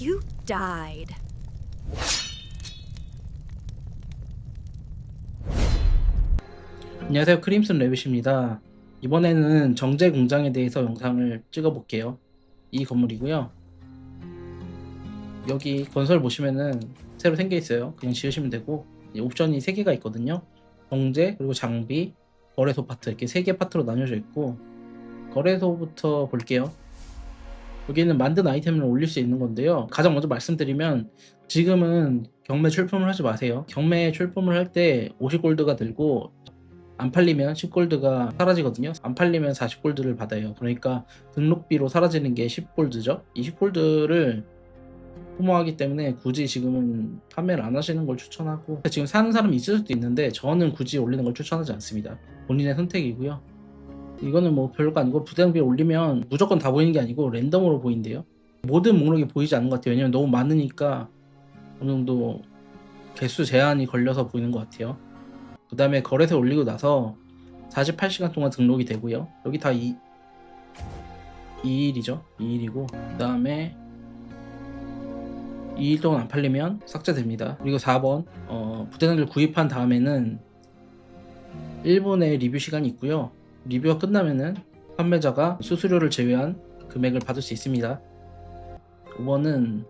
You died. 안녕하세요, 크림슨 레빗입니다. 이번에는 정제 공장에 대해서 영상을 찍어 볼게요. 이 건물이고요. 여기 건설 보시면은 새로 생겨 있어요. 그냥 지으시면 되고, 옵션이 3개가 있거든요. 정제, 그리고 장비, 거래소 파트, 이렇게 3개 파트로 나뉘어져 있고, 거래소부터 볼게요. 여기는 만든 아이템을 올릴 수 있는 건데요. 가장 먼저 말씀드리면, 지금은 경매 출품을 하지 마세요. 경매 출품을 할 때 50골드가 들고, 안 팔리면 10골드가 사라지거든요. 안 팔리면 40골드를 받아요. 그러니까 등록비로 사라지는 게 10골드죠. 이 10골드를 소모하기 때문에 굳이 지금은 판매를 안 하시는 걸 추천하고, 지금 사는 사람이 있을 수도 있는데 저는 굳이 올리는 걸 추천하지 않습니다. 본인의 선택이고요. 이거는 뭐 별거 아니고, 부대장비를 올리면 무조건 다 보이는 게 아니고 랜덤으로 보인대요. 모든 목록이 보이지 않는 것 같아요. 왜냐면 너무 많으니까 어느 정도 개수 제한이 걸려서 보이는 것 같아요. 그 다음에 거래소에 올리고 나서 48시간 동안 등록이 되고요. 여기 다 2일이죠. 2일이고, 그 다음에 2일 동안 안 팔리면 삭제됩니다. 그리고 4번, 부대장비를 구입한 다음에는 1분의 리뷰 시간이 있고요. 리뷰가 끝나면은 판매자가 수수료를 제외한 금액을 받을 수 있습니다. 5번은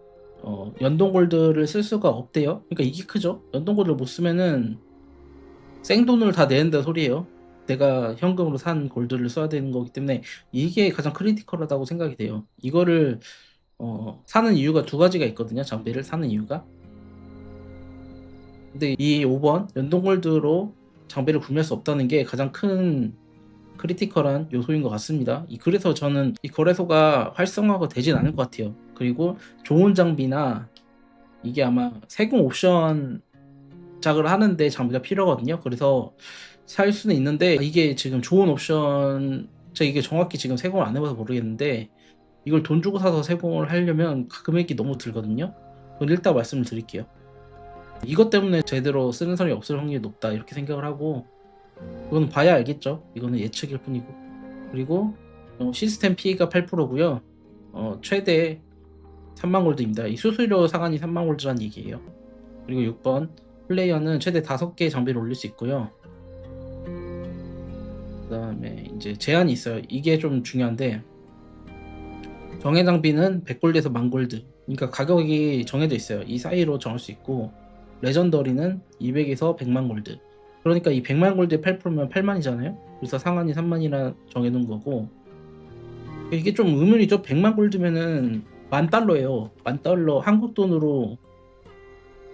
연동골드를 쓸 수가 없대요. 그러니까 이게 크죠. 연동골드를 못 쓰면은 생돈을 다 내는다 소리예요. 내가 현금으로 산 골드를 써야 되는 거기 때문에 이게 가장 크리티컬하다고 생각이 돼요. 이거를 사는 이유가 2가지가 있거든요. 장비를 사는 이유가. 근데 이 5번 연동골드로 장비를 구매할 수 없다는 게 가장 큰 크리티컬한 요소인 것 같습니다. 그래서 저는 이 거래소가 활성화가 되진 않을 것 같아요. 그리고 좋은 장비나 이게 아마 세금 옵션 작을 하는데 장비가 필요하거든요. 그래서 살 수는 있는데, 이게 지금 좋은 옵션, 제가 이게 정확히 지금 세공을 안 해봐서 모르겠는데, 이걸 돈 주고 사서 세공을 하려면 금액이 너무 들거든요. 그건 일단 말씀을 드릴게요. 이것 때문에 제대로 쓰는 사람이 없을 확률이 높다, 이렇게 생각을 하고, 그건 봐야 알겠죠. 이거는 예측일 뿐이고. 그리고 시스템 피해가 8%고요. 최대 3만 골드입니다. 이 수수료 상한이 3만 골드라는 얘기예요. 그리고 6번, 플레이어는 최대 5개의 장비를 올릴 수 있고요. 그 다음에 이제 제한이 있어요. 이게 좀 중요한데, 정예 장비는 100골드에서 10,000골드, 그러니까 가격이 정해져 있어요. 이 사이로 정할 수 있고, 레전더리는 200에서 100만 골드. 그러니까 이 100만 골드에 8%면 8만이잖아요. 그래서 상한이 3만이라 정해놓은 거고, 이게 좀 의문이죠. 100만 골드면은 $10,000예요. $10,000 한국 돈으로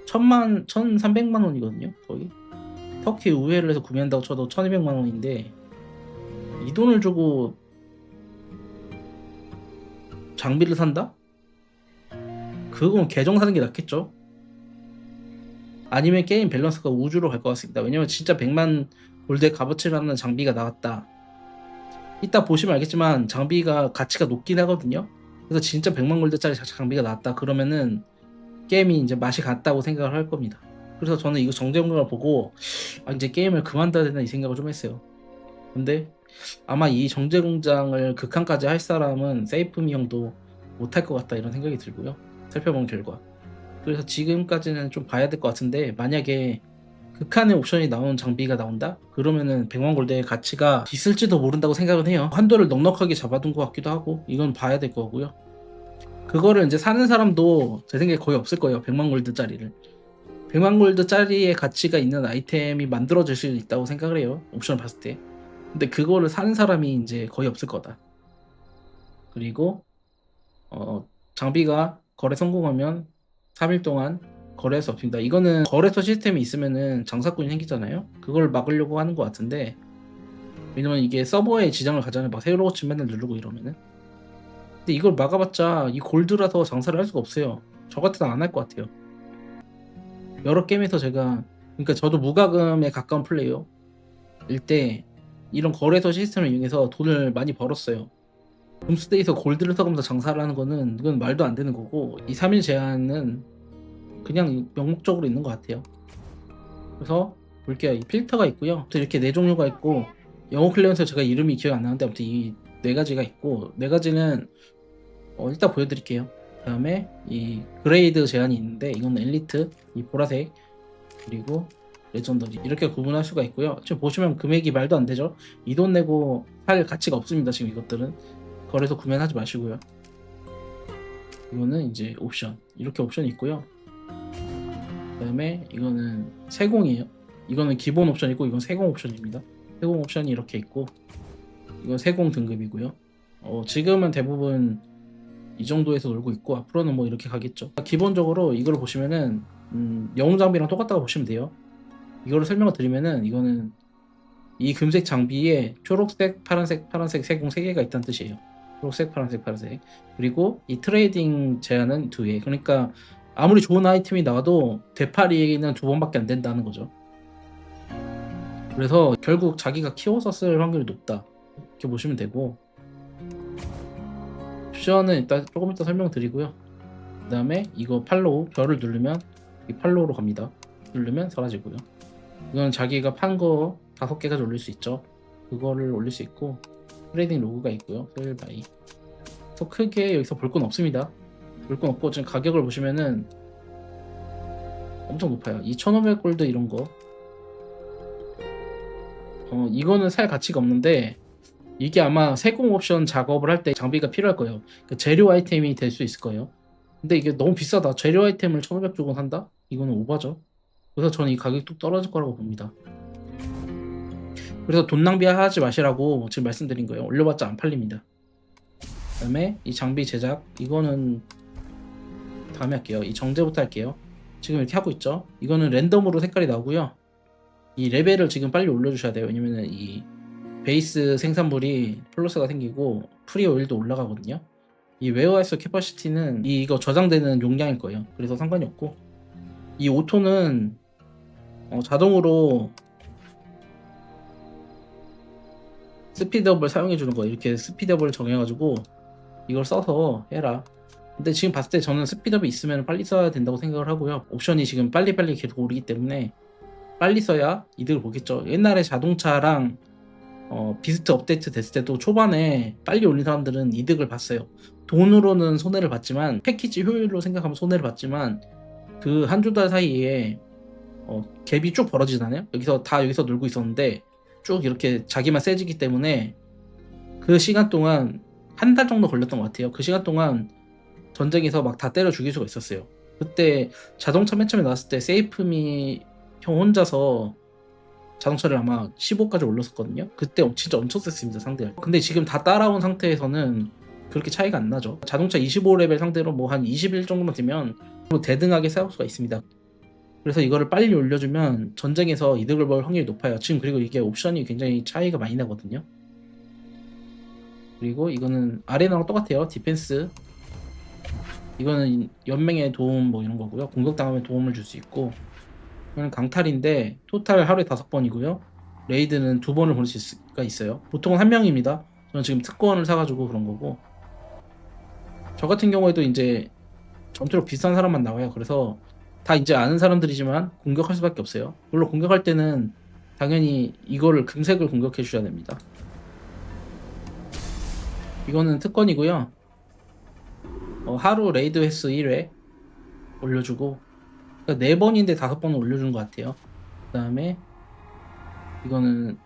1,300만 원이거든요. 거의 터키 우회를 해서 구매한다고 쳐도 1,200만 원인데, 이 돈을 주고 장비를 산다? 그건 계정 사는 게 낫겠죠. 아니면 게임 밸런스가 우주로 갈 것 같습니다. 왜냐면 진짜 100만 골드의 값어치를 하는 장비가 나왔다. 이따 보시면 알겠지만 장비가 가치가 높긴 하거든요. 그래서 진짜 100만 골드짜리 장비가 나왔다 그러면은 게임이 이제 맛이 갔다고 생각을 할 겁니다. 그래서 저는 이거 정제공장을 보고 이제 게임을 그만둬야 되나 이 생각을 좀 했어요. 근데 아마 이 정제공장을 극한까지 할 사람은 세이프미 형도 못할 것 같다, 이런 생각이 들고요. 살펴본 결과. 그래서 지금까지는 좀 봐야 될 것 같은데, 만약에 극한의 옵션이 나온 장비가 나온다? 그러면은 100만 골드의 가치가 있을지도 모른다고 생각은 해요. 한도를 넉넉하게 잡아둔 것 같기도 하고, 이건 봐야 될 거고요. 그거를 이제 사는 사람도 제 생각에 거의 없을 거예요. 100만 골드짜리를. 100만 골드짜리의 가치가 있는 아이템이 만들어질 수 있다고 생각을 해요. 옵션을 봤을 때. 근데 그거를 사는 사람이 이제 거의 없을 거다. 그리고 장비가 거래 성공하면 3일 동안 거래할 수 없습니다. 이거는 거래소 시스템이 있으면은 장사꾼이 생기잖아요. 그걸 막으려고 하는 것 같은데, 왜냐면 이게 서버에 지장을 가잖아요. 막 새로 고침 맨날 누르고 이러면은. 근데 이걸 막아봤자 이 골드라서 장사를 할 수가 없어요. 저 같아도 안 할 것 같아요. 여러 게임에서 그러니까 저도 무과금에 가까운 플레이어일 때 이런 거래소 시스템을 이용해서 돈을 많이 벌었어요. 홈스테이에서 골드를 써가면서 장사를 하는 거는, 이건 말도 안 되는 거고, 이 3일 제한은 그냥 명목적으로 있는 것 같아요. 그래서 볼게요. 이 필터가 있고요. 또 이렇게 4종류가 있고, 영어 클리어에서 제가 이름이 기억이 안 나는데 아무튼 이 4가지가 있고, 4가지는 이따 보여드릴게요. 그다음에 이 그레이드 제한이 있는데 이건 엘리트, 이 보라색, 그리고 레전더리 이렇게 구분할 수가 있고요. 지금 보시면 금액이 말도 안 되죠. 이 돈 내고 살 가치가 없습니다. 지금 이것들은 거래소 구매하지 마시고요. 이거는 이제 옵션, 이렇게 옵션이 있고요. 그다음에 이거는 세공이에요. 이거는 기본 옵션이고 이건 세공 옵션입니다. 세공 옵션이 이렇게 있고 이건 세공 등급이고요. 지금은 대부분 이 정도에서 놀고 있고 앞으로는 뭐 이렇게 가겠죠. 기본적으로 이걸 보시면은 영웅 장비랑 똑같다고 보시면 돼요. 이거를 설명을 드리면은 이거는 이 금색 장비에 초록색, 파란색, 파란색 세공 3개가 있다는 뜻이에요. 초록색, 파란색, 파란색. 그리고 이 트레이딩 제한은 2개. 그러니까 아무리 좋은 아이템이 나와도 되팔이는 2번밖에 안 된다는 거죠. 그래서 결국 자기가 키워서 쓸 확률이 높다. 이렇게 보시면 되고, 옵션은 일단 조금 이따 설명드리고요. 그 다음에 이거 팔로우, 별을 누르면 이 팔로우로 갑니다. 누르면 사라지고요. 이건 자기가 판 거 5개까지 올릴 수 있죠. 그거를 올릴 수 있고, 트레이딩 로그가 있고요. 셀 바이. 더 크게 여기서 볼 건 없습니다. 볼 건 없고 지금 가격을 보시면은 엄청 높아요. 이 1500골드 이런 거. 이거는 살 가치가 없는데 이게 아마 세공 옵션 작업을 할 때 장비가 필요할 거예요. 그 재료 아이템이 될 수 있을 거예요. 근데 이게 너무 비싸다. 재료 아이템을 1500 주고 산다? 이거는 오바죠. 그래서 저는 이 가격이 뚝 떨어질 거라고 봅니다. 그래서 돈 낭비하지 마시라고 지금 말씀드린 거예요. 올려봤자 안 팔립니다. 그 다음에 이 장비 제작, 이거는 다음에 할게요. 이 정제부터 할게요. 지금 이렇게 하고 있죠. 이거는 랜덤으로 색깔이 나오고요. 이 레벨을 지금 빨리 올려주셔야 돼요. 왜냐면은 이 베이스 생산물이 플러스가 생기고 프리 오일도 올라가거든요. 이 웨어하우스 캐퍼시티는 이거 저장되는 용량일 거예요. 그래서 상관이 없고, 이 오토는 자동으로 스피드업을 사용해 주는 거예요. 이렇게 스피드업을 정해가지고 이걸 써서 해라. 근데 지금 봤을 때 저는 스피드업이 있으면 빨리 써야 된다고 생각을 하고요. 옵션이 지금 빨리빨리 계속 오르기 때문에 빨리 써야 이득을 보겠죠. 옛날에 자동차랑 비스트 업데이트 됐을 때도 초반에 빨리 올린 사람들은 이득을 봤어요. 돈으로는 손해를 봤지만, 패키지 효율로 생각하면 손해를 봤지만, 그 한 두 달 사이에 갭이 쭉 벌어지잖아요. 여기서 놀고 있었는데 쭉 이렇게 자기만 세지기 때문에 그 시간 동안 한 달 정도 걸렸던 것 같아요. 그 시간 동안 전쟁에서 막 다 때려 죽일 수가 있었어요. 그때 자동차 맨 처음에 나왔을 때 세이프미 형 혼자서 자동차를 아마 15까지 올렸었거든요. 그때 진짜 엄청 셌습니다, 상대할. 근데 지금 다 따라온 상태에서는 그렇게 차이가 안 나죠. 자동차 25레벨 상대로 뭐 한 21 정도만 되면 대등하게 싸울 수가 있습니다. 그래서 이거를 빨리 올려주면 전쟁에서 이득을 볼 확률이 높아요. 지금 그리고 이게 옵션이 굉장히 차이가 많이 나거든요. 그리고 이거는 아레나랑 똑같아요. 디펜스. 이거는 연맹의 도움 뭐 이런 거고요. 공격당하면 도움을 줄 수 있고, 이거는 강탈인데 토탈 하루에 5번이고요. 레이드는 2번을 보낼 수가 있어요. 보통은 1명입니다. 저는 지금 특권을 사가지고 그런 거고, 저 같은 경우에도 이제 전투력 비싼 사람만 나와요. 그래서 다 이제 아는 사람들이지만 공격할 수밖에 없어요. 물론 공격할 때는 당연히 이거를 금색을 공격해 주셔야 됩니다. 이거는 특권이고요. 하루 레이드 횟수 1회 올려주고, 그러니까 4번인데 5번은 올려주는 것 같아요. 그 다음에 이거는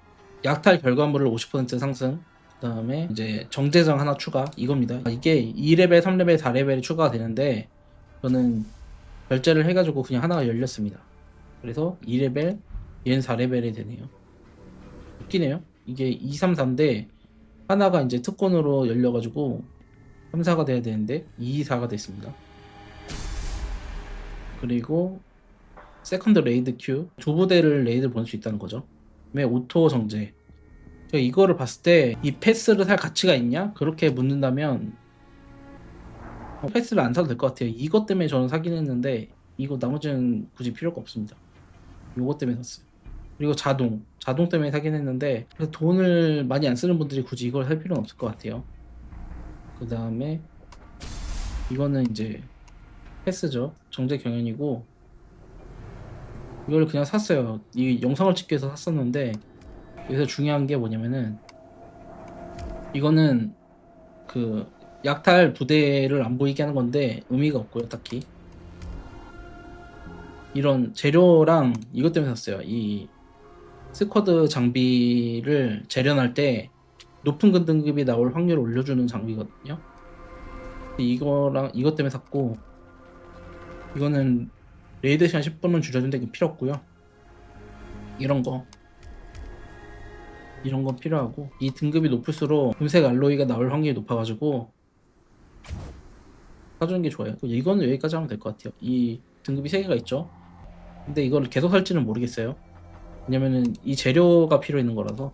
약탈 결과물을 50% 상승, 그 다음에 이제 정제장 하나 추가, 이겁니다. 이게 2레벨, 3레벨, 4레벨이 추가가 되는데 저는 결제를 해가지고 그냥 하나가 열렸습니다. 그래서 2레벨, 얘는 4레벨이 되네요. 웃기네요. 이게 2, 3, 4인데 하나가 이제 특권으로 열려가지고 3, 4가 돼야 되는데 2, 4가 됐습니다. 그리고 세컨드 레이드 큐, 2부대를 레이드를 보낼 수 있다는 거죠. 왜 오토 정제. 제가 이거를 봤을 때 이 패스를 살 가치가 있냐? 그렇게 묻는다면 패스를 안 사도 될 것 같아요. 이것 때문에 저는 사긴 했는데 이거 나머지는 굳이 필요가 없습니다. 이것 때문에 샀어요. 그리고 자동 때문에 사긴 했는데, 그래서 돈을 많이 안 쓰는 분들이 굳이 이걸 살 필요는 없을 것 같아요. 그 다음에 이거는 이제 패스죠. 정제 경연이고, 이걸 그냥 샀어요. 이 영상을 찍기 위해서 샀었는데, 여기서 중요한 게 뭐냐면은 이거는 그 약탈 부대를 안 보이게 하는 건데 의미가 없고요, 딱히. 이런 재료랑 이것 때문에 샀어요. 이 스쿼드 장비를 재련할 때 높은 등급이 나올 확률을 올려주는 장비거든요. 이거랑 이것 때문에 샀고, 이거는 레이드 시간 10분은 줄여준데 이거 필요 없고요. 이런 거 필요하고, 이 등급이 높을수록 금색 알로이가 나올 확률이 높아가지고 사주는 게 좋아요. 이거는 여기까지 하면 될 것 같아요. 이 등급이 3개가 있죠. 근데 이걸 계속 살지는 모르겠어요. 왜냐면은 이 재료가 필요 있는 거라서.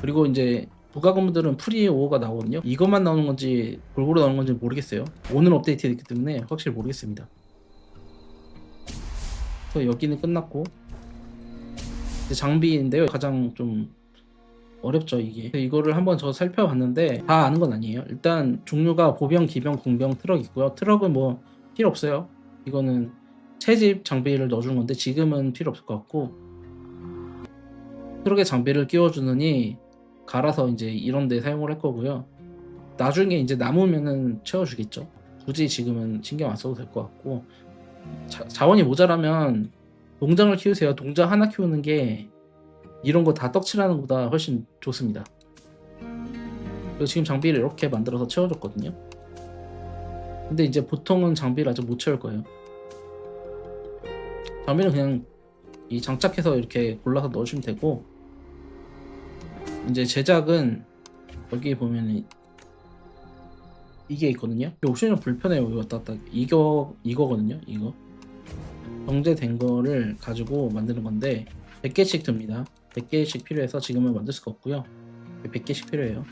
그리고 이제 부가 건물들은 프리 5가 나오거든요. 이것만 나오는 건지 골고루 나오는 건지 모르겠어요. 오늘 업데이트 됐기 때문에 확실히 모르겠습니다. 그래서 여기는 끝났고, 이제 장비인데요. 가장 좀 어렵죠, 이게. 이거를 한번 저 살펴봤는데 다 아는 건 아니에요. 일단 종류가 보병, 기병, 공병, 트럭 있고요. 트럭은 뭐 필요 없어요. 이거는 채집 장비를 넣어주는 건데 지금은 필요 없을 것 같고, 트럭에 장비를 끼워주느니 갈아서 이제 이런 데 사용을 할 거고요. 나중에 이제 남으면은 채워주겠죠. 굳이 지금은 신경 안 써도 될 것 같고, 자원이 모자라면 농장을 키우세요. 농장 하나 키우는 게 이런 거 다 떡칠하는 것보다 훨씬 좋습니다. 그래서 지금 장비를 이렇게 만들어서 채워줬거든요. 근데 이제 보통은 장비를 아직 못 채울 거예요. 장비는 그냥 이 장착해서 이렇게 골라서 넣으시면 되고, 이제 제작은 여기 보면은 이게 있거든요. 옵션이 좀 불편해요. 이거 왔다 갔다. 이거거든요. 이거 정제된 거를 가지고 만드는 건데 100개씩 듭니다. 100개씩 필요해서 지금은 만들 수가 없고요. 100개씩 필요해요.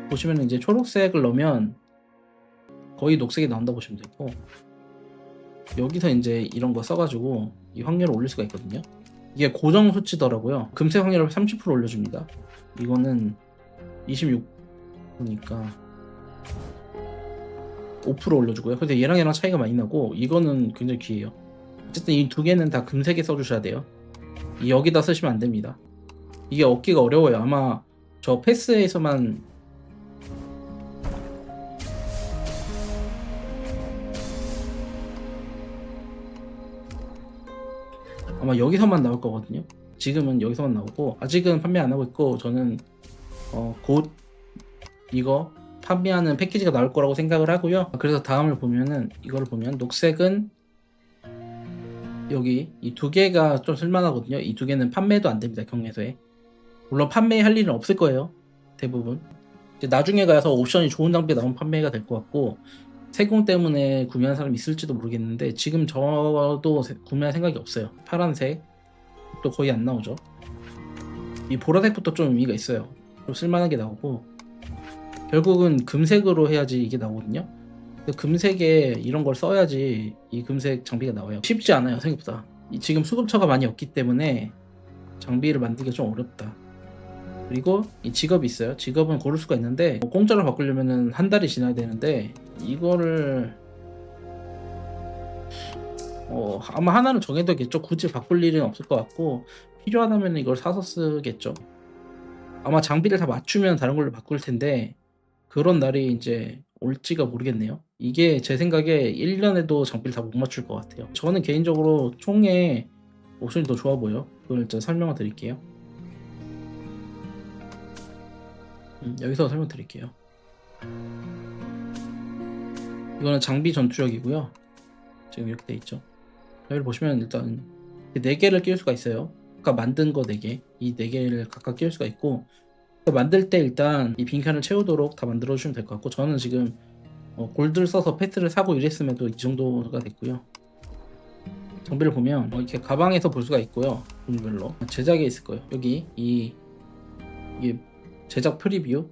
보시면 이제 초록색을 넣으면 거의 녹색이 나온다 보시면 되고, 여기서 이제 이런 거 써가지고 이 확률을 올릴 수가 있거든요. 이게 고정 수치더라고요. 금색 확률을 30% 올려줍니다. 이거는 26니까 5% 올려주고요. 근데 얘랑 차이가 많이 나고, 이거는 굉장히 귀해요. 어쨌든 이 두 개는 다 금색에 써주셔야 돼요. 여기다 쓰시면 안 됩니다. 이게 얻기가 어려워요. 아마 저 패스에서만 아마 여기서만 나올 거거든요. 지금은 여기서만 나오고 아직은 판매 안 하고 있고, 저는 곧 이거 판매하는 패키지가 나올 거라고 생각을 하고요. 그래서 다음을 보면은 이거를 보면 녹색은 여기 이 두 개가 좀 쓸만하거든요. 이 두 개는 판매도 안 됩니다. 경매소에. 물론 판매할 일은 없을 거예요. 대부분. 이제 나중에 가서 옵션이 좋은 장비 나오면 판매가 될 것 같고, 세공 때문에 구매한 사람이 있을지도 모르겠는데 지금 저도 구매할 생각이 없어요. 파란색 또 거의 안 나오죠. 이 보라색부터 좀 의미가 있어요. 좀 쓸만하게 나오고, 결국은 금색으로 해야지 이게 나오거든요. 금색에 이런 걸 써야지 이 금색 장비가 나와요. 쉽지 않아요, 생각보다. 지금 수급처가 많이 없기 때문에 장비를 만들기가 좀 어렵다. 그리고 이 직업이 있어요. 직업은 고를 수가 있는데 공짜로 바꾸려면 한 달이 지나야 되는데, 이거를 아마 하나는 정해둬야겠죠. 굳이 바꿀 일은 없을 것 같고, 필요하다면 이걸 사서 쓰겠죠. 아마 장비를 다 맞추면 다른 걸로 바꿀 텐데 그런 날이 이제 올지가 모르겠네요. 이게 제 생각에 1년에도 장비를 다 못 맞출 것 같아요. 저는 개인적으로 총에 옵션이 더 좋아 보여. 그걸 저 설명을 드릴게요. 여기서 설명드릴게요. 이거는 장비 전투력이고요. 지금 이렇게 돼 있죠. 여기를 보시면 일단 4개를 끼울 수가 있어요. 아까 만든 거 4개, 이 4개를 각각 끼울 수가 있고, 만들 때 일단 이 빈칸을 채우도록 다 만들어 주시면 될 것 같고, 저는 지금 골드를 써서 패트를 사고 이랬음에도 이 정도가 됐고요. 장비를 보면 이렇게 가방에서 볼 수가 있고요. 종류별로 제작에 있을 거예요. 여기 이게 제작 프리뷰,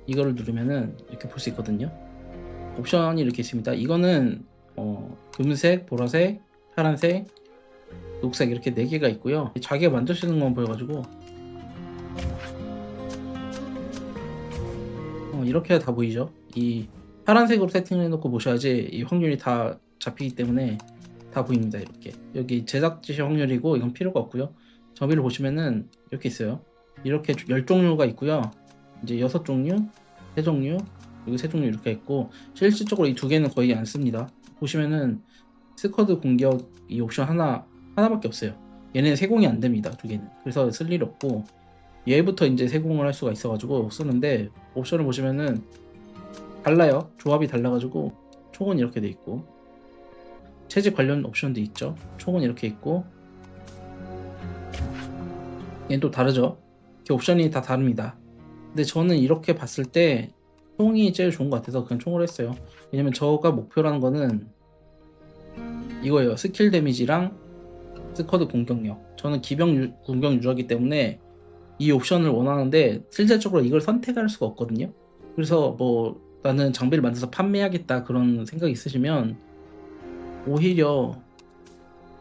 이거를 누르면은 이렇게 볼 수 있거든요. 옵션이 이렇게 있습니다. 이거는 금색, 보라색, 파란색, 녹색 이렇게 4개가 있고요. 자기가 만들 수 있는 건 보여가지고 이렇게 다 보이죠. 이 파란색으로 세팅을 해놓고 보셔야지 이 확률이 다 잡히기 때문에 다 보입니다. 이렇게 여기 제작 지시 확률이고 이건 필요가 없고요. 장비를 보시면은 이렇게 있어요. 이렇게 10종류가 있고요. 이제 6종류, 3종류, 그리고 세 종류 이렇게 있고, 실질적으로 이 두 개는 거의 안 씁니다. 보시면은 스쿼드 공격 이 옵션 하나밖에 없어요. 얘는 세공이 안 됩니다. 두 개는. 그래서 쓸 일 없고, 얘부터 이제 세공을 할 수가 있어가지고 쓰는데, 옵션을 보시면은 달라요. 조합이 달라가지고 총은 이렇게 돼 있고, 체제 관련 옵션도 있죠. 총은 이렇게 있고, 얘는 또 다르죠. 이렇게 옵션이 다 다릅니다. 근데 저는 이렇게 봤을 때 총이 제일 좋은 것 같아서 그냥 총을 했어요. 왜냐면 저가 목표라는 거는 이거예요. 스킬 데미지랑 스쿼드 공격력. 저는 기병 공격 유저이기 때문에 이 옵션을 원하는데 실질적으로 이걸 선택할 수가 없거든요. 그래서 뭐 나는 장비를 만들어서 판매하겠다 그런 생각이 있으시면 오히려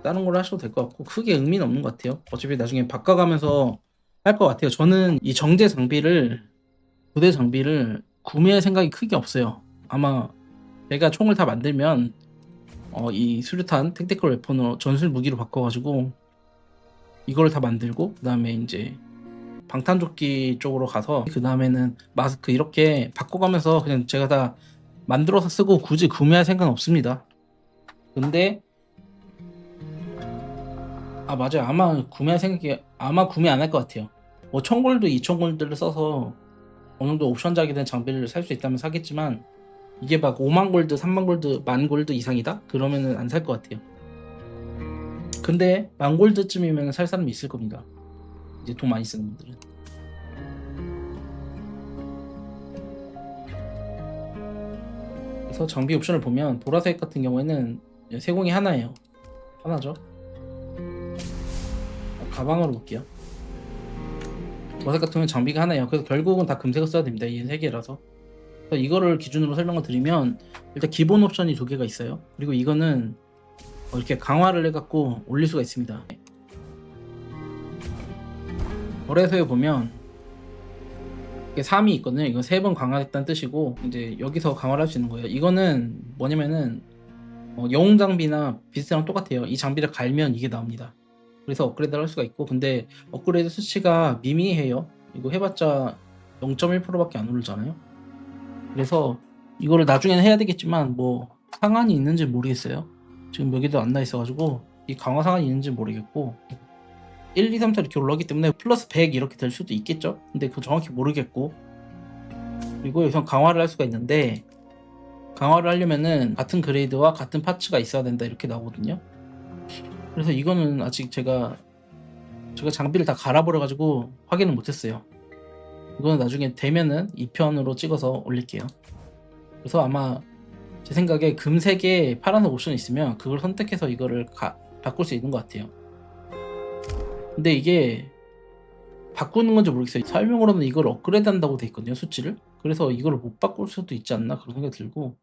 다른 걸로 하셔도 될 것 같고, 크게 의미는 없는 것 같아요. 어차피 나중에 바꿔가면서 할 것 같아요. 저는 이 정제 장비를, 부대 장비를 구매할 생각이 크게 없어요. 아마 제가 총을 다 만들면 이 수류탄 택티컬 웨폰으로 전술 무기로 바꿔가지고 이걸 다 만들고, 그 다음에 이제 방탄조끼 쪽으로 가서, 그 다음에는 마스크 이렇게 바꿔가면서 그냥 제가 다 만들어서 쓰고 굳이 구매할 생각은 없습니다. 근데 맞아요. 아마 구매 안 할 것 같아요. 뭐 1000골드, 2000골드를 써서 어느 정도 옵션작이 된 장비를 살 수 있다면 사겠지만, 이게 막 5만 골드, 3만 골드, 만 골드 이상이다? 그러면은 안 살 것 같아요. 근데 만 골드쯤이면 살 사람이 있을 겁니다. 이제 돈 많이 쓰는 분들은. 그래서 장비 옵션을 보면 보라색 같은 경우에는 세공이 하나예요. 하나죠. 가방으로 볼게요. 보라색 같은 경우는 장비가 하나예요. 그래서 결국은 다 금색을 써야 됩니다. 이 세 개라서. 이거를 기준으로 설명을 드리면, 일단 기본 옵션이 두 개가 있어요. 그리고 이거는 이렇게 강화를 해갖고 올릴 수가 있습니다. 거래소에 보면 이게 3이 있거든요. 이건 3번 강화했다는 뜻이고, 이제 여기서 강화를 할 수 있는 거예요. 이거는 뭐냐면은 영웅 장비나 비슷한 똑같아요. 이 장비를 갈면 이게 나옵니다. 그래서 업그레이드를 할 수가 있고, 근데 업그레이드 수치가 미미해요. 이거 해봤자 0.1%밖에 안 오르잖아요. 그래서 이거를 나중에는 해야 되겠지만 뭐 상한이 있는지 모르겠어요. 지금 여기도 안 나 있어가지고 이 강화 상한이 있는지 모르겠고, 1, 2, 3, 4 이렇게 올라가기 때문에 플러스 100 이렇게 될 수도 있겠죠. 근데 그거 정확히 모르겠고, 그리고 여기서 강화를 할 수가 있는데, 강화를 하려면은 같은 그레이드와 같은 파츠가 있어야 된다 이렇게 나오거든요. 그래서 이거는 아직 제가 장비를 다 갈아버려가지고 확인을 못했어요. 이거는 나중에 되면은 2편으로 찍어서 올릴게요. 그래서 아마 제 생각에 금색에 파란색 옵션이 있으면 그걸 선택해서 이거를 바꿀 수 있는 것 같아요. 근데 이게 바꾸는 건지 모르겠어요. 설명으로는 이걸 업그레이드 한다고 돼 있거든요, 수치를. 그래서 이걸 못 바꿀 수도 있지 않나 그런 생각이 들고.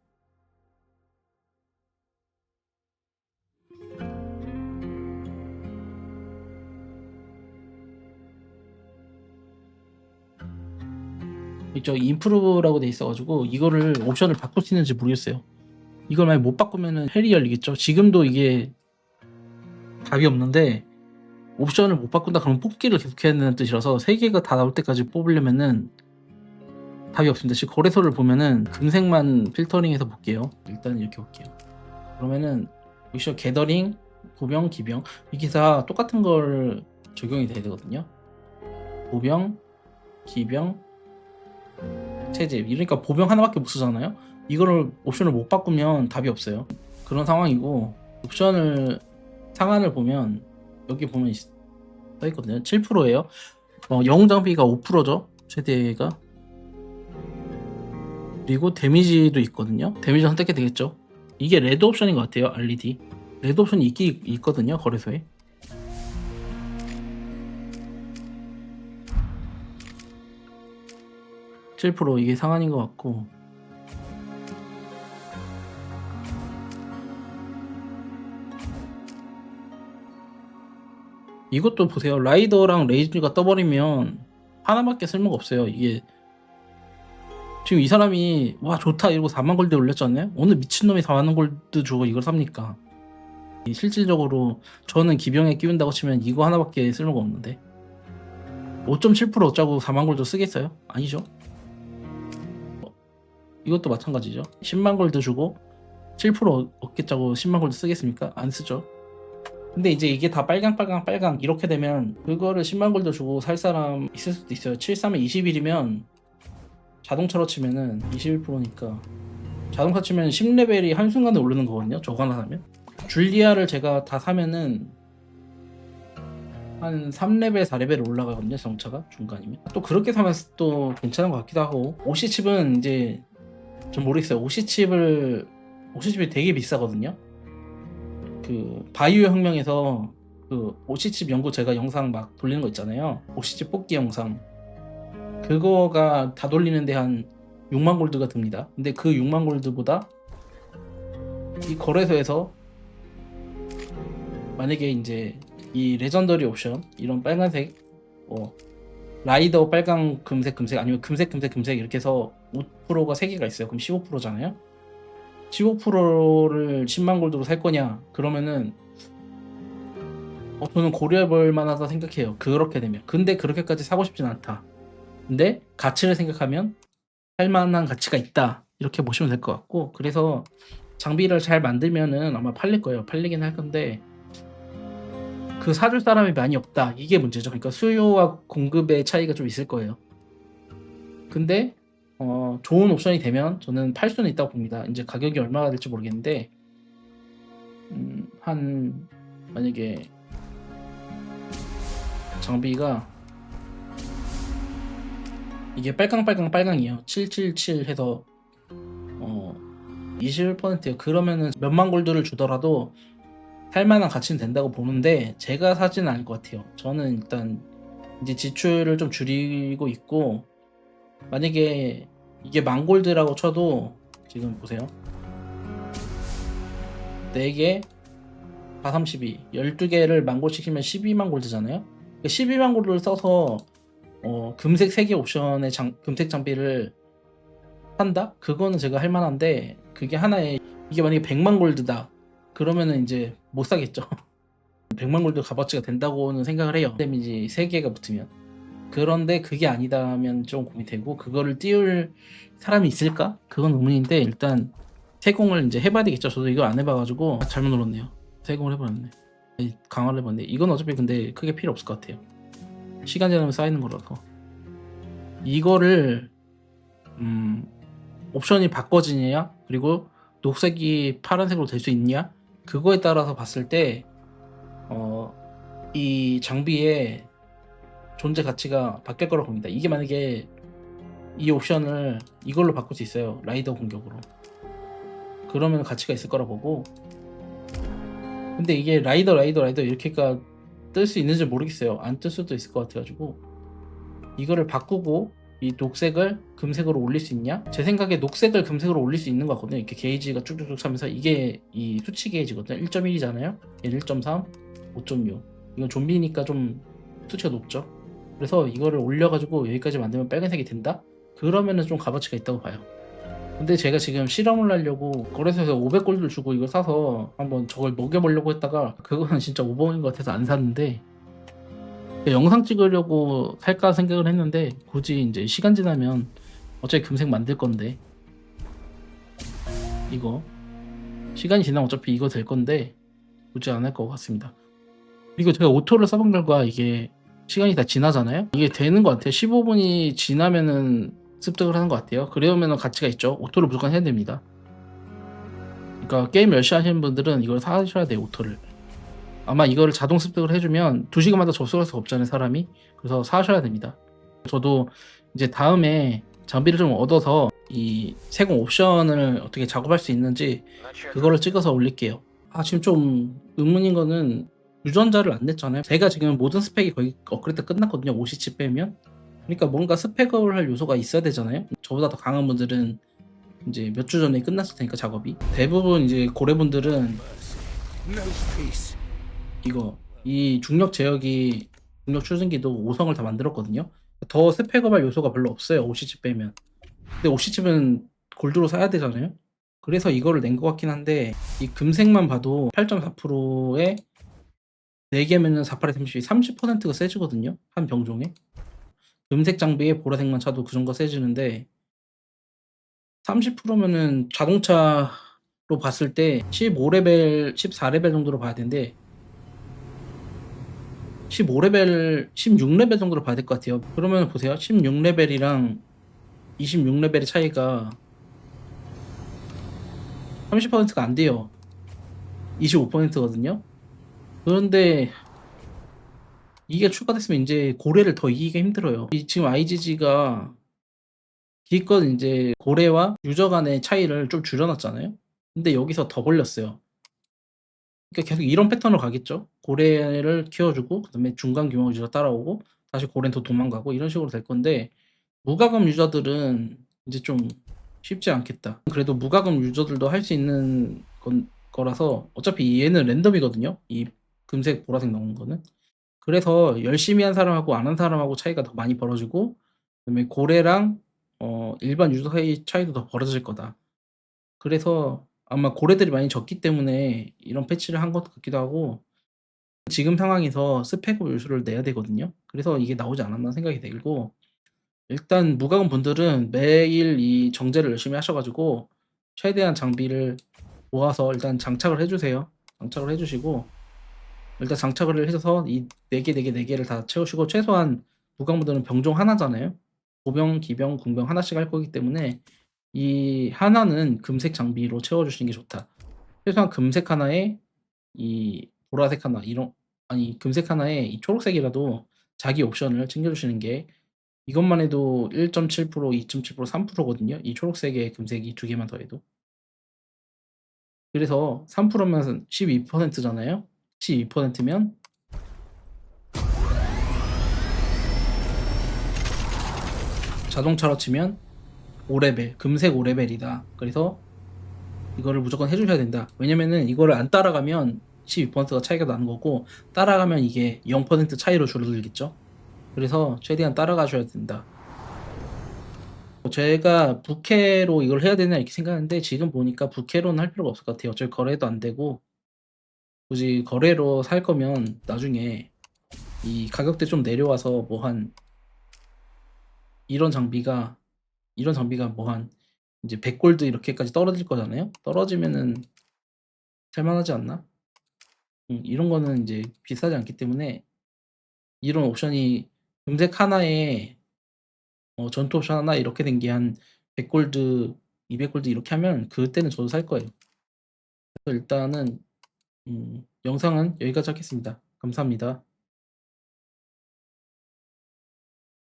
있죠, 인프루라고 돼 있어가지고 이거를 옵션을 바꿀 수 있는지 모르겠어요. 이걸 만약 못 바꾸면은 헬이 열리겠죠. 지금도 이게 답이 없는데, 옵션을 못 바꾼다 그러면 뽑기를 계속해야 되는 뜻이라서 3개가 다 나올 때까지 뽑으려면은 답이 없습니다. 지금 거래소를 보면은 금색만 필터링해서 볼게요. 일단 이렇게 볼게요. 그러면은 여기서 게더링, 보병, 기병 이게 다 똑같은 걸 적용이 돼야 되거든요. 보병, 기병, 체제. 그러니까 보병 하나밖에 못 쓰잖아요. 이거를 옵션을 못 바꾸면 답이 없어요. 그런 상황이고, 옵션을 상한을 보면 여기 보면 써 있거든요. 7%예요. 영웅 장비가 5%죠. 최대가. 그리고 데미지도 있거든요. 데미지 선택해 되겠죠. 이게 레드 옵션인 것 같아요. LED 레드 옵션이 있거든요, 거래소에. (7%) 이게 상한인 것 같고, 이것도 보세요. 라이더랑 레이즈가 떠버리면 하나밖에 쓸모가 없어요. 이게 지금 이 사람이 와 좋다 이러고 4만 골드 올렸잖아요. 오늘 미친놈이 4만 골드 주고 이걸 삽니까? 실질적으로 저는 기병에 끼운다고 치면 이거 하나밖에 쓸모가 없는데 5.7% 어쩌고 4만 골드 쓰겠어요? 아니죠. 이것도 마찬가지죠. 10만 골드 주고 7% 얻겠자고 10만 골드 쓰겠습니까? 안 쓰죠. 근데 이제 이게 다 빨강 이렇게 되면 그거를 10만 골드 주고 살 사람 있을 수도 있어요. 73에 21이면 자동차로 치면은 21%니까 자동차 치면 10레벨이 한순간에 오르는 거거든요. 저거 하나 사면. 줄리아를 제가 다 사면은 한 3레벨, 4레벨 올라가거든요. 자동차가 중간이면. 또 그렇게 사면 또 괜찮은 것 같기도 하고. OC칩은 이제 좀 모르겠어요. OC칩이 되게 비싸거든요. 그 바이오 혁명에서 그 OC칩 연구 제가 영상 막 돌리는 거 있잖아요. OC칩 뽑기 영상. 그거가 다 돌리는데 한 6만 골드가 듭니다. 근데 그 6만 골드보다 이 거래소에서 만약에 이제 이 레전더리 옵션 이런 빨간색 라이더 빨강 금색 아니면 금색 이렇게 해서 5%가 3개가 있어요. 그럼 15%잖아요. 15%를 10만 골드로 살 거냐 그러면은 저는 고려해볼 만하다 생각해요. 그렇게 되면. 근데 그렇게까지 사고 싶진 않다. 근데 가치를 생각하면 할 만한 가치가 있다 이렇게 보시면 될 것 같고, 그래서 장비를 잘 만들면은 아마 팔릴 거예요. 팔리긴 할 건데 그 사줄 사람이 많이 없다 이게 문제죠. 그러니까 수요와 공급의 차이가 좀 있을 거예요. 근데 좋은 옵션이 되면 저는 팔 수는 있다고 봅니다. 이제 가격이 얼마가 될지 모르겠는데 한 만약에 장비가 이게 빨강이에요. 777 해서 21%예요. 그러면은 몇만 골드를 주더라도 살만한 가치는 된다고 보는데 제가 사지는 않을 것 같아요. 저는 일단 이제 지출을 좀 줄이고 있고, 만약에 이게 만 골드라고 쳐도 지금 보세요. 4개 432 12개를 만 골드 시키면 12만 골드잖아요. 12만 골드를 써서 금색 3개 옵션의 금색 장비를 산다? 그거는 제가 할 만한데, 그게 하나에 이게 만약에 100만 골드다 그러면은 이제 못 사겠죠. 100만 골드 값어치가 된다고는 생각을 해요. 데미지 3개가 붙으면. 그런데 그게 아니다면 좀 고민이 되고, 그거를 띄울 사람이 있을까? 그건 의문인데, 일단 세공을 이제 해봐야 되겠죠. 저도 이거 안 해봐가지고 잘못 눌렀네요. 세공을 해버렸네. 강화를 해봤네. 이건 어차피 근데 크게 필요 없을 것 같아요. 시간 지나면 쌓이는 거라서. 이거를 옵션이 바꿔지냐, 그리고 녹색이 파란색으로 될 수 있냐, 그거에 따라서 봤을 때 이 장비의 존재 가치가 바뀔 거라고 봅니다. 이게 만약에 이 옵션을 이걸로 바꿀 수 있어요. 라이더 공격으로. 그러면 가치가 있을 거라 보고, 근데 이게 라이더 이렇게가 뜰 수 있는지 모르겠어요. 안 뜰 수도 있을 것 같아가지고 이거를 바꾸고 이 녹색을 금색으로 올릴 수 있냐? 제 생각에 녹색을 금색으로 올릴 수 있는 것 같거든요. 이렇게 게이지가 쭉쭉쭉 차면서, 이게 이 수치 게이지거든요. 1.1이잖아요 1.3 5.6. 이건 좀비니까 좀 수치가 높죠. 그래서 이거를 올려가지고 여기까지 만들면 빨간색이 된다? 그러면은 좀 값어치가 있다고 봐요. 근데 제가 지금 실험을 하려고 거래소에서 500골드를 주고 이걸 사서 한번 저걸 먹여보려고 했다가 그거는 진짜 오버인 것 같아서 안 샀는데, 영상 찍으려고 살까 생각을 했는데 굳이 이제 시간 지나면 어차피 금색 만들 건데, 이거 시간이 지나면 어차피 이거 될 건데 굳이 안 할 것 같습니다. 그리고 제가 오토를 써본 결과 이게 시간이 다 지나잖아요. 이게 되는 것 같아요. 15분이 지나면은 습득을 하는 것 같아요. 그러면 가치가 있죠. 오토를 무조건 해야 됩니다. 그러니까 게임 열심히 하시는 분들은 이걸 사셔야 돼요. 오토를. 아마 이거를 자동 습득을 해주면 2시간마다 접속할 수가 없잖아요, 사람이. 그래서 사셔야 됩니다. 저도 이제 다음에 장비를 좀 얻어서 이 세공 옵션을 어떻게 작업할 수 있는지 그거를 찍어서 올릴게요. 지금 좀 의문인 거는 유전자를 안 냈잖아요. 제가 지금 모든 스펙이 거의 업그레이드 끝났거든요. 50치 빼면. 그러니까 뭔가 스펙업을 할 요소가 있어야 되잖아요. 저보다 더 강한 분들은 이제 몇 주 전에 끝났을 테니까 작업이. 대부분 이제 고래분들은 이 중력 제어기, 중력 추진기도 5성을 다 만들었거든요. 더 스펙업할 요소가 별로 없어요. 50칩 빼면. 근데 50칩은 골드로 사야 되잖아요. 그래서 이거를 낸 것 같긴 한데, 이 금색만 봐도 8.4%에 4개면은 48에 30%가 세지거든요. 한 병종에. 금색 장비에 보라색만 차도 그 정도 세지는데, 30%면은 자동차로 봤을 때 15레벨, 14레벨 정도로 봐야 되는데 15레벨, 16레벨 정도로 봐야 될 것 같아요. 그러면 보세요. 16레벨이랑 26레벨의 차이가 30%가 안 돼요. 25%거든요. 그런데 이게 추가됐으면 이제 고래를 더 이기기가 힘들어요. 지금 IGG가 기껏 이제 고래와 유저 간의 차이를 좀 줄여놨잖아요. 근데 여기서 더 벌렸어요. 그러니까 계속 이런 패턴으로 가겠죠. 고래를 키워주고 그다음에 중간 규모 유저 따라오고 다시 고래는 또 도망가고 이런 식으로 될 건데 무과금 유저들은 이제 좀 쉽지 않겠다. 그래도 무과금 유저들도 할 수 있는 거라서 어차피 얘는 랜덤이거든요. 이 금색 보라색 나온 거는. 그래서 열심히 한 사람하고 안 한 사람하고 차이가 더 많이 벌어지고 그다음에 고래랑 일반 유저 사이 차이도 더 벌어질 거다. 그래서 아마 고래들이 많이 적기 때문에 이런 패치를 한 것 같기도 하고 지금 상황에서 스펙업 요소를 내야 되거든요. 그래서 이게 나오지 않았나 생각이 들고 일단 무과금 분들은 매일 이 정제를 열심히 하셔가지고 최대한 장비를 모아서 일단 장착을 해주세요. 장착을 해주시고 일단 장착을 해줘서 이 4개, 4개, 4개를 다 채우시고 최소한 무과금분들은 병종 하나잖아요. 보병, 기병, 궁병 하나씩 할 거기 때문에 이 하나는 금색 장비로 채워주시는 게 좋다. 최소한 금색 하나에 이 보라색 하나 이런 아니 금색 하나에 이 초록색이라도 자기 옵션을 챙겨주시는 게 이것만 해도 1.7%, 2.7%, 3%거든요. 이 초록색에 금색이 2개만 더해도. 그래서 3%면 12%잖아요. 12%면 자동차로 치면 5레벨, 금색 5레벨이다. 그래서 이거를 무조건 해주셔야 된다. 왜냐면은 이거를 안 따라가면 12%가 차이가 나는 거고 따라가면 이게 0% 차이로 줄어들겠죠. 그래서 최대한 따라가셔야 된다. 제가 부캐로 이걸 해야 되나 이렇게 생각하는데 지금 보니까 부캐로는 할 필요가 없을 것 같아요. 어차피 거래도 안 되고 굳이 거래로 살 거면 나중에 이 가격대 좀 내려와서 뭐 한 이런 장비가 뭐 한 이제 100골드 이렇게까지 떨어질 거잖아요. 떨어지면은 살만하지 않나? 이런 거는 이제 비싸지 않기 때문에 이런 옵션이 금색 하나에 전투 옵션 하나 이렇게 된 게 한 100골드, 200골드 이렇게 하면 그때는 저도 살 거예요. 그래서 일단은 영상은 여기까지 하겠습니다. 감사합니다.